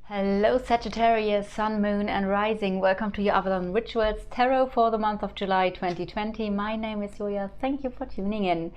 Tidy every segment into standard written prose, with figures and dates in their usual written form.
Hello Sagittarius, Sun, Moon and Rising. Welcome to your Avalon Rituals Tarot for the month of July 2020. My name is Julia. Thank you for tuning in.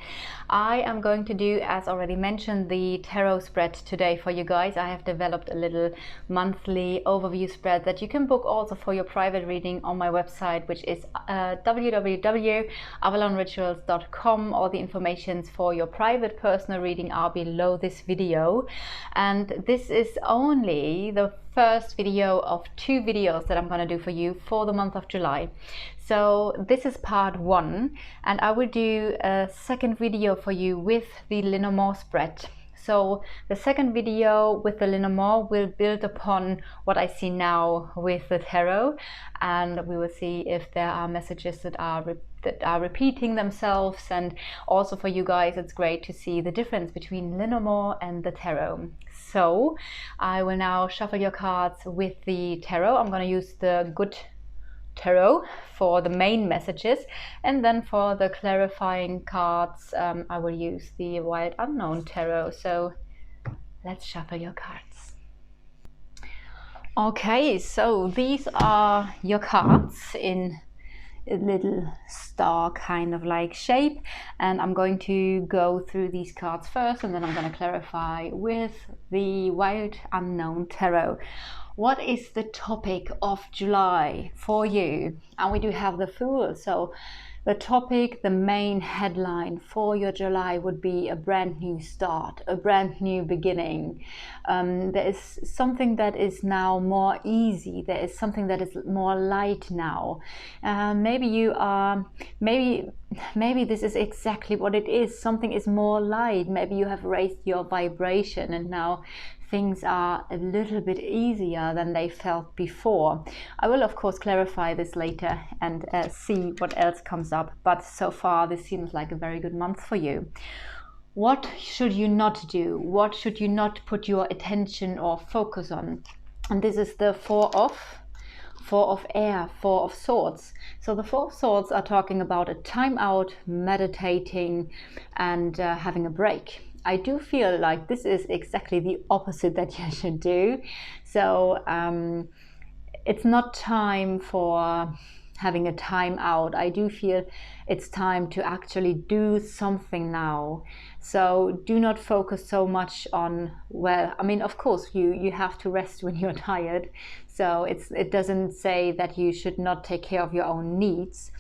I am going to do, as already mentioned, the tarot spread today for you guys. I have developed a little monthly overview spread that you can book also for your private reading on my website, which is www.avalonrituals.com. All the informations for your private personal reading are below this video. And this is only the first video of 2 videos that I'm going to do for you for the month of July. So this is part 1, and I will do a second video for you with the Lenormand spread. So the second video with the Lenormand will build upon what I see now with the tarot, and we will see if there are messages that are repeating themselves. And also for you guys, it's great to see the difference between Lenormand and the tarot. So I will now shuffle your cards with the tarot. I'm going to use the good tarot for the main messages, and then for the clarifying cards I will use the wild unknown tarot. So let's shuffle your cards. Okay, so these are your cards in a little star kind of like shape, and I'm going to go through these cards first, and then I'm going to clarify with the wild unknown tarot. What is the topic of July for you? And we do have the Fool. So the topic, the main headline for your July would be a brand new start, a brand new beginning. There is something that is now more easy. There is something that is more light now. Maybe this is exactly what it is. Something is more light. Maybe you have raised your vibration, and now things are a little bit easier than they felt before. I will of course clarify this later and see what else comes up, but so far this seems like a very good month for you. What should you not do? What should you not put your attention or focus on? And this is the Four of Air, Four of Swords. So the Four of Swords are talking about a time out, meditating, and having a break. I do feel like this is exactly the opposite that you should do. So it's not time for having a time out. I do feel it's time to actually do something now. So do not focus so much on, well, I mean, of course you have to rest when you're tired. So it doesn't say that you should not take care of your own needs.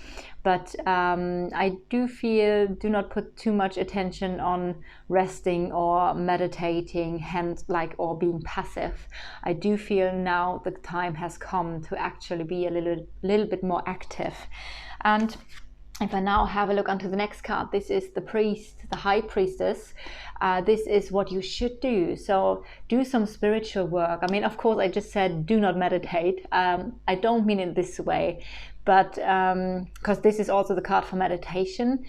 But I do feel, do not put too much attention on resting or meditating, or being passive. I do feel now the time has come to actually be a little bit more active. And if I now have a look onto the next card, this is the priest, the high priestess. This is what you should do. So do some spiritual work. I mean, of course, I just said do not meditate. I don't mean it this way, but because this is also the card for meditation.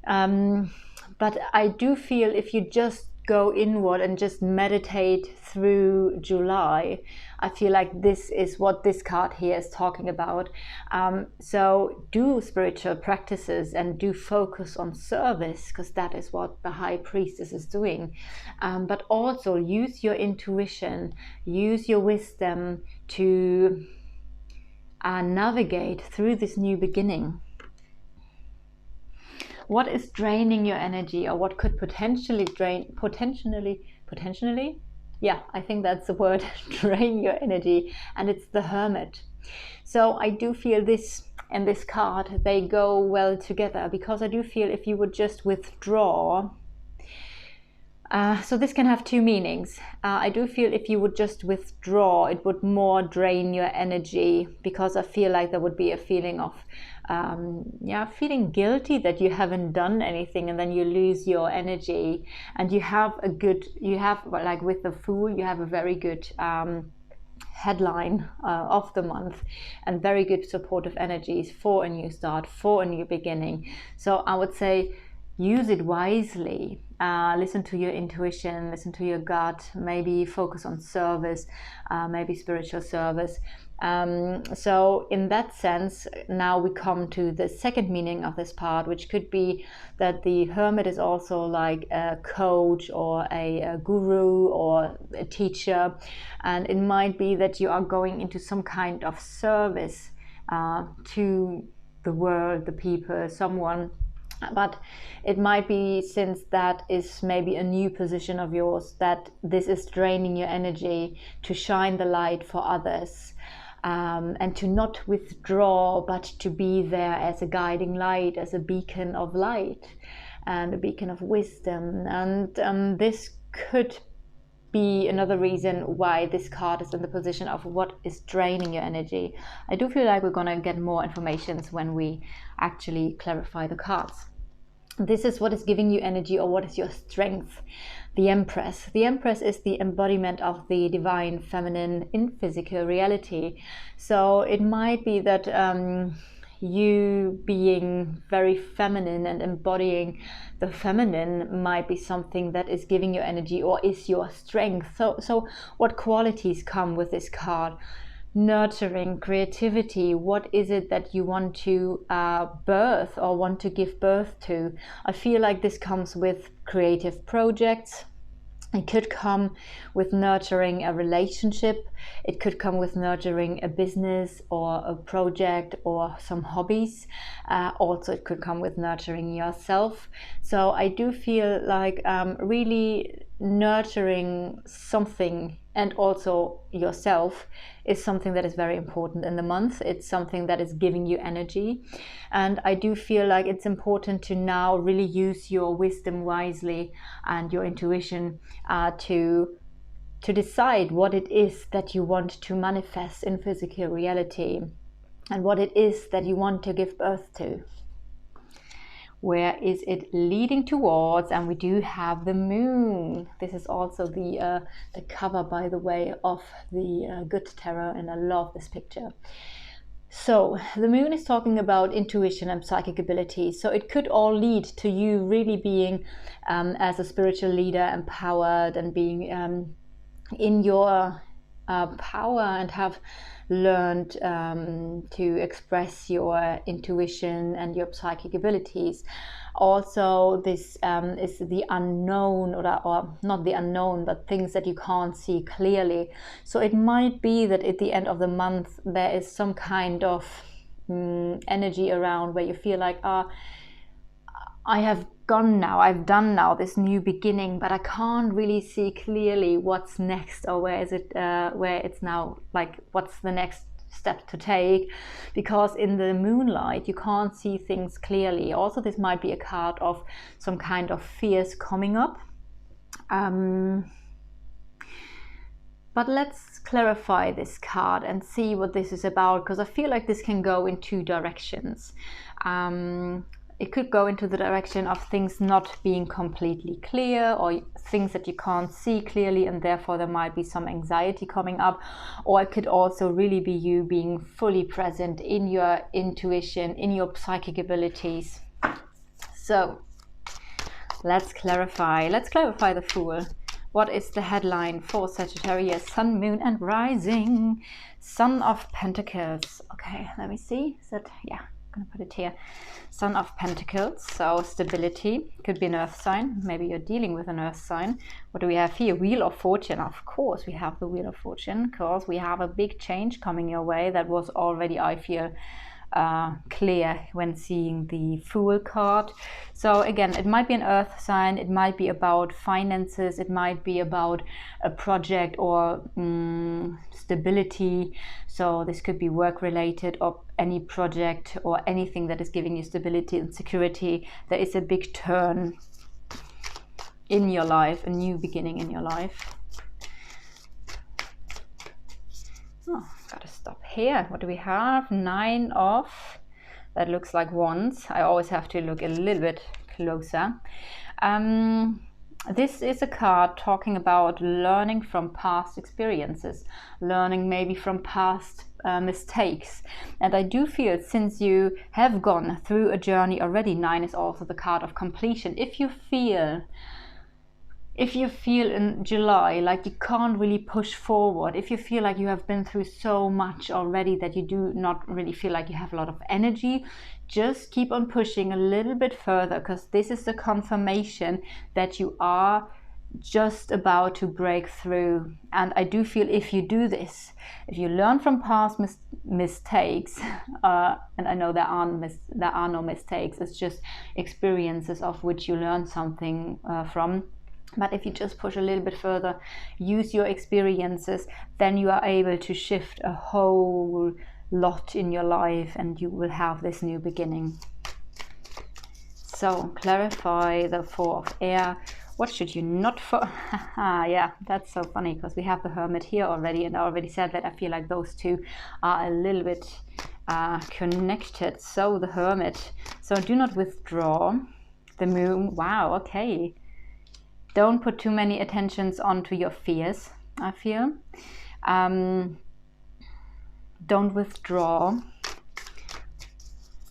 But I do feel if you just go inward and just meditate through July, I feel like this is what this card here is talking about. So do spiritual practices and do focus on service, because that is what the high priestess is doing. But also use your intuition, use your wisdom to navigate through this new beginning. What is draining your energy, or what could potentially yeah, I think that's the word, drain your energy, and it's the Hermit. So I do feel this and this card, they go well together, because I do feel if you would just withdraw, so this can have 2 meanings. I do feel if you would just withdraw, it would more drain your energy, because I feel like there would be a feeling of feeling guilty that you haven't done anything, and then you lose your energy. And you have like with the Fool, you have a very good headline of the month, and very good supportive energies for a new start, for a new beginning. So I would say use it wisely. Listen to your intuition, listen to your gut, maybe focus on service, maybe spiritual service. So in that sense, now we come to the second meaning of this part, which could be that the hermit is also like a coach or a guru or a teacher, and it might be that you are going into some kind of service to the world, the people, someone. But it might be, since that is maybe a new position of yours, that this is draining your energy, to shine the light for others, and to not withdraw, but to be there as a guiding light, as a beacon of light and a beacon of wisdom. And this could be another reason why this card is in the position of what is draining your energy. I do feel like we're going to get more information when we actually clarify the cards. This is what is giving you energy, or what is your strength. The Empress. The Empress is the embodiment of the divine feminine in physical reality. So it might be that you being very feminine and embodying the feminine might be something that is giving you energy, or is your strength. So what qualities come with this card? Nurturing, creativity. What is it that you want to birth or want to give birth to? I feel like this comes with creative projects. It could come with nurturing a relationship. It could come with nurturing a business or a project or some hobbies. Also, it could come with nurturing yourself. So I do feel like really nurturing something, and also yourself, is something that is very important in the month. It's something that is giving you energy. And I do feel like it's important to now really use your wisdom wisely and your intuition to decide what it is that you want to manifest in physical reality, and what it is that you want to give birth to. Where is it leading towards? And we do have the moon. This is also the cover, by the way, of the Good Tarot, and I love this picture. So the moon is talking about intuition and psychic abilities. So it could all lead to you really being, as a spiritual leader, empowered and being in your power, and have learned to express your intuition and your psychic abilities. Also, this is the unknown, or not the unknown, but things that you can't see clearly. So it might be that at the end of the month there is some kind of energy around where you feel like, I have gone now, I've done now this new beginning, but I can't really see clearly what's next, or where it's now, like, what's the next step to take, because in the moonlight you can't see things clearly. Also, this might be a card of some kind of fears coming up. But let's clarify this card and see what this is about, because I feel like this can go in two directions. It could go into the direction of things not being completely clear, or things that you can't see clearly, and therefore there might be some anxiety coming up. Or it could also really be you being fully present in your intuition, in your psychic abilities. So let's clarify. Let's clarify the Fool. What is the headline for Sagittarius, Sun, Moon and Rising? Sun of Pentacles. Okay, let me see. Is that, yeah, I'm gonna put it here. Sun of Pentacles, so stability. Could be an earth sign. Maybe you're dealing with an earth sign. What do we have here? Wheel of Fortune. Of course we have the Wheel of Fortune, because we have a big change coming your way. That was already, I feel, clear when seeing the Fool card. So again, it might be an earth sign, it might be about finances, it might be about a project or stability. So this could be work related, or any project or anything that is giving you stability and security. There is a big turn in your life, a new beginning in your life. Oh, gotta stop here. What do we have? 9 of, that looks like wands. I always have to look a little bit closer. This is a card talking about learning from past experiences, learning maybe from past mistakes. And I do feel, since you have gone through a journey already, 9 is also the card of completion. If you feel in July like you can't really push forward, if you feel like you have been through so much already that you do not really feel like you have a lot of energy, just keep on pushing a little bit further, because this is the confirmation that you are just about to break through. And I do feel, if you do this, if you learn from past mistakes, and I know there are no mistakes, it's just experiences of which you learn something from. But if you just push a little bit further, use your experiences, then you are able to shift a whole lot in your life, and you will have this new beginning. So clarify the 4 of air. What should you not yeah, that's so funny, because we have the Hermit here already, and I already said that I feel like those two are a little bit connected. So the Hermit. So do not withdraw. The Moon. Wow, okay. Don't put too many attentions onto your fears, I feel. Don't withdraw.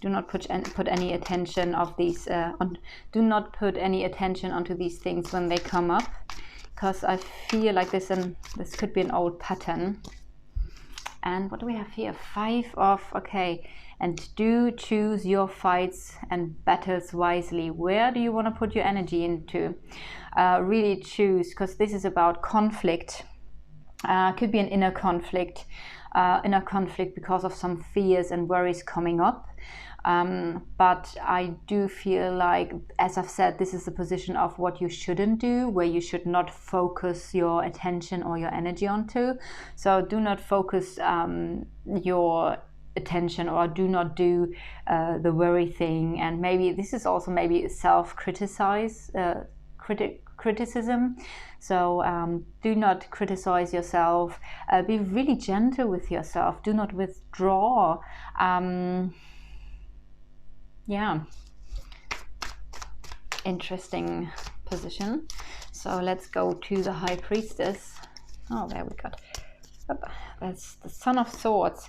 Do not put any attention of these. Do not put any attention onto these things when they come up, because I feel like this could be an old pattern. And what do we have here? 5 of, okay. And do choose your fights and battles wisely. Where do you want to put your energy into? Really choose, because this is about conflict. Could be an inner conflict because of some fears and worries coming up. But I do feel like, as I've said, this is the position of what you shouldn't do, where you should not focus your attention or your energy onto. So do not focus your attention, or do not do the worry thing. And maybe this is also maybe criticism. So do not criticize yourself. Be really gentle with yourself. Do not withdraw. Yeah, interesting position. So let's go to the High Priestess. Oh, there we got. That's the Son of Swords.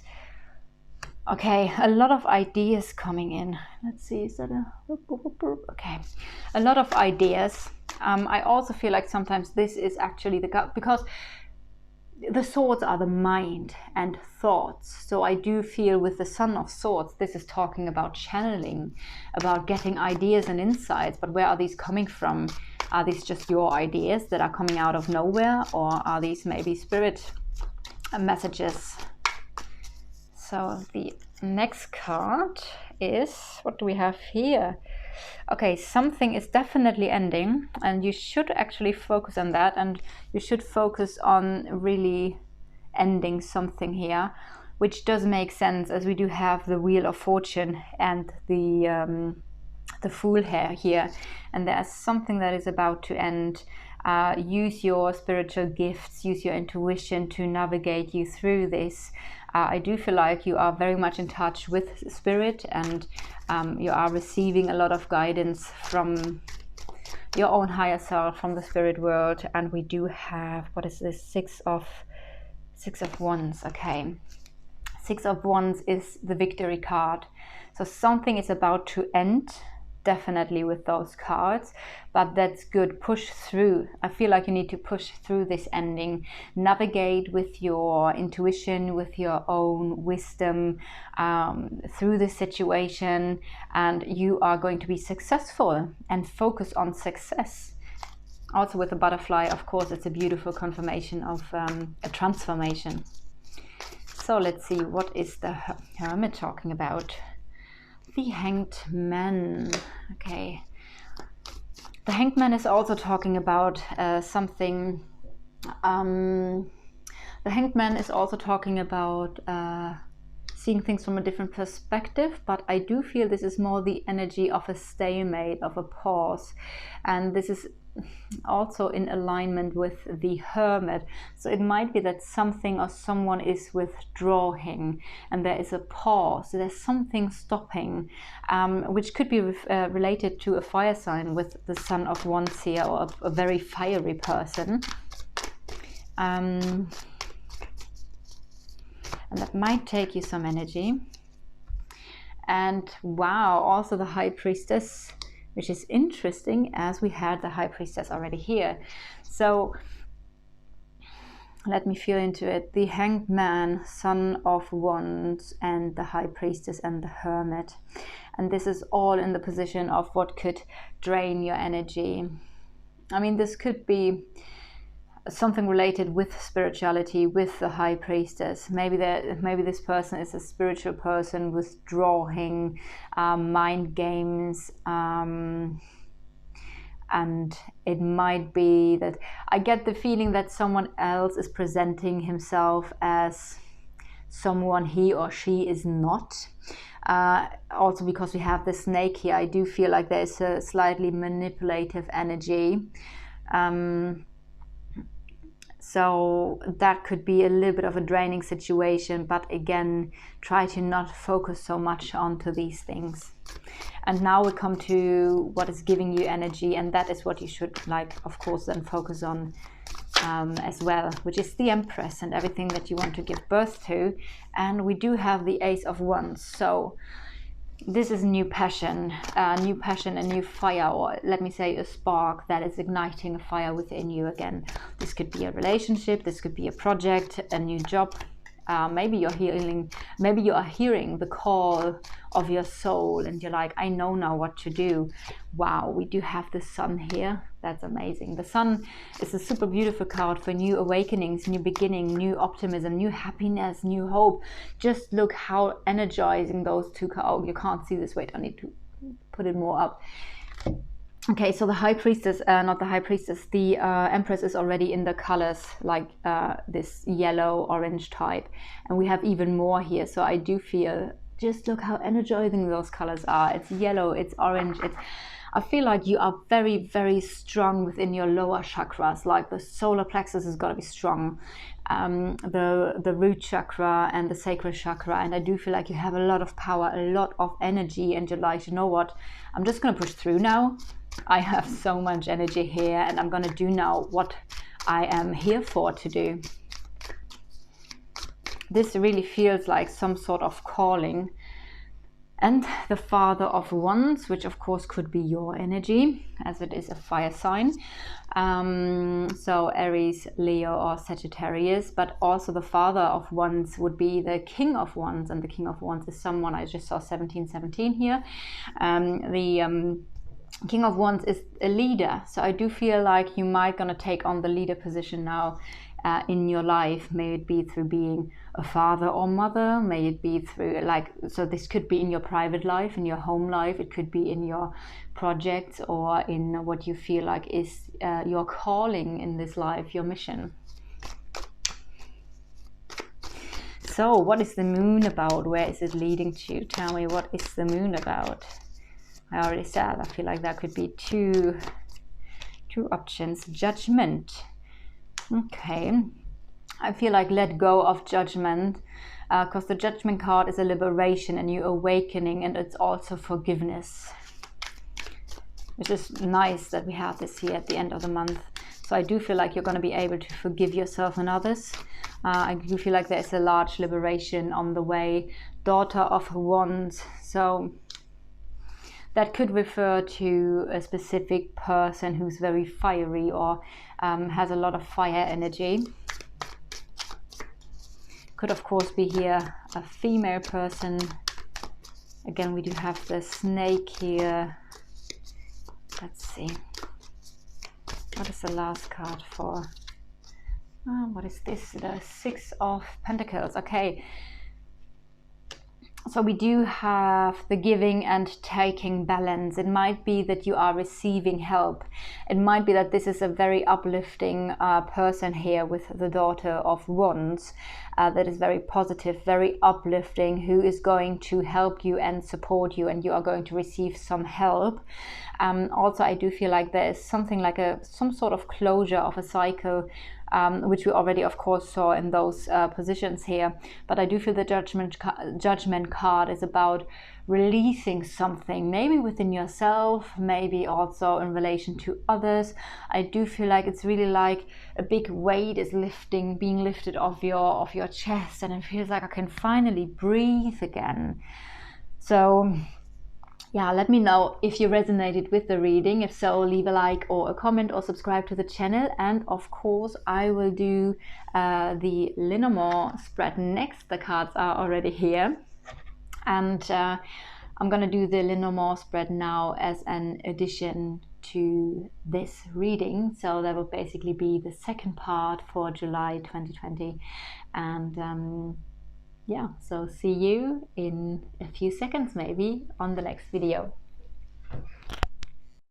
Okay, a lot of ideas coming in. Let's see, is that a... Okay, a lot of ideas. I also feel like sometimes this is actually because the swords are the mind and thoughts. So I do feel with the Son of Swords, this is talking about channeling, about getting ideas and insights. But where are these coming from? Are these just your ideas that are coming out of nowhere, or are these maybe spirit messages? So the next card is, what do we have here? Okay, something is definitely ending, and you should actually focus on that, and you should focus on really ending something here, which does make sense, as we do have the Wheel of Fortune and the Fool here, and there's something that is about to end. Use your spiritual gifts, use your intuition to navigate you through this. I do feel like you are very much in touch with spirit, and you are receiving a lot of guidance from your own higher self, from the spirit world. And we do have, what is this? 6 of Wands. Okay, 6 of Wands is the victory card. So something is about to end, definitely, with those cards, but that's good. Push through. I feel like you need to push through this ending, navigate with your intuition, with your own wisdom through this situation, and you are going to be successful, and focus on success. Also with the butterfly, of course, it's a beautiful confirmation of a transformation. So let's see, what is the Hermit talking about? The Hanged Man. Okay, the Hanged Man is also talking about something. The Hanged Man is also talking about seeing things from a different perspective, but I do feel this is more the energy of a stalemate, of a pause, and this is also in alignment with the Hermit. So it might be that something or someone is withdrawing and there is a pause. There's something stopping, which could be related to a fire sign with the Sun of Wands here, or a very fiery person. And that might take you some energy. And wow, also the High Priestess, which is interesting as we had the High Priestess already here. So let me feel into it. The Hanged Man, Son of Wands, and the High Priestess and the Hermit. And this is all in the position of what could drain your energy. I mean, this could be something related with spirituality, with the High Priestess. Maybe this person is a spiritual person withdrawing, mind games, and it might be that I get the feeling that someone else is presenting himself as someone he or she is not. Also because we have the snake here, I do feel like there's a slightly manipulative energy. So that could be a little bit of a draining situation, but again, try to not focus so much onto these things. And now we come to what is giving you energy, and that is what you should, like, of course, then focus on as well, which is the Empress and everything that you want to give birth to. And we do have the Ace of Wands. So this is new passion, a new fire, or let me say a spark that is igniting a fire within you again. This could be a relationship, this could be a project, a new job. Maybe you're hearing the call of your soul and you're like, I know now what to do. Wow, we do have the Sun here. That's amazing. The Sun is a super beautiful card for new awakenings, new beginning, new optimism, new happiness, new hope. Just look how energizing those two cards. Oh, you can't see this. Wait, I need to put it more up. Okay, so the High Priestess, not the High Priestess, the Empress is already in the colors like this yellow, orange type. And we have even more here. So I do feel, just look how energizing those colors are. It's yellow, it's orange, I feel like you are very, very strong within your lower chakras. Like the solar plexus has got to be strong, the root chakra and the sacral chakra. And I do feel like you have a lot of power, a lot of energy, and you're like, you know what? I'm just going to push through now. I have so much energy here, and I'm going to do now what I am here for to do. This really feels like some sort of calling. And the Father of Wands, which of course could be your energy, as it is a fire sign. So Aries, Leo, or Sagittarius. But also the Father of Wands would be the King of Wands. And the King of Wands is someone, I just saw 1717 here. King of Wands is a leader. So I do feel like you might gonna take on the leader position now in your life. May it be through being a father or mother, may it be through, like, so this could be in your private life, in your home life, it could be in your projects, or in what you feel like is your calling in this life, your mission. So what is the moon about? Where is it leading to? Tell me, what is the moon about? I already said, I feel like that could be two options. Judgment. Okay, I feel like let go of judgment, because the Judgment card is a liberation, a new awakening, and it's also forgiveness, which is nice that we have this here at the end of the month. So I do feel like you're going to be able to forgive yourself and others. I do feel like there's a large liberation on the way. Daughter of Wands, so that could refer to a specific person who's very fiery, or has a lot of fire energy. Could of course be here a female person. Again, we do have the snake here. Let's see. What is the last card for? Oh, what is this? The Six of Pentacles. Okay. So we do have the giving and taking balance. It might be that you are receiving help. It might be that this is a very uplifting person here with the Daughter of Wands, that is very positive, very uplifting, who is going to help you and support you, and you are going to receive some help. Also, I do feel like there is something like some sort of closure of a cycle, which we already of course saw in those positions here. But I do feel the judgment card is about releasing something, maybe within yourself, maybe also in relation to others. I do feel like it's really like a big weight is being lifted off your chest, and it feels like I can finally breathe again. So yeah, let me know if you resonated with the reading. If so, leave a like or a comment or subscribe to the channel. And of course, I will do the Lenormand spread next. The cards are already here. And I'm going to do the Lenormand spread now as an addition to this reading. So that will basically be the second part for July 2020. And yeah, so see you in a few seconds maybe on the next video.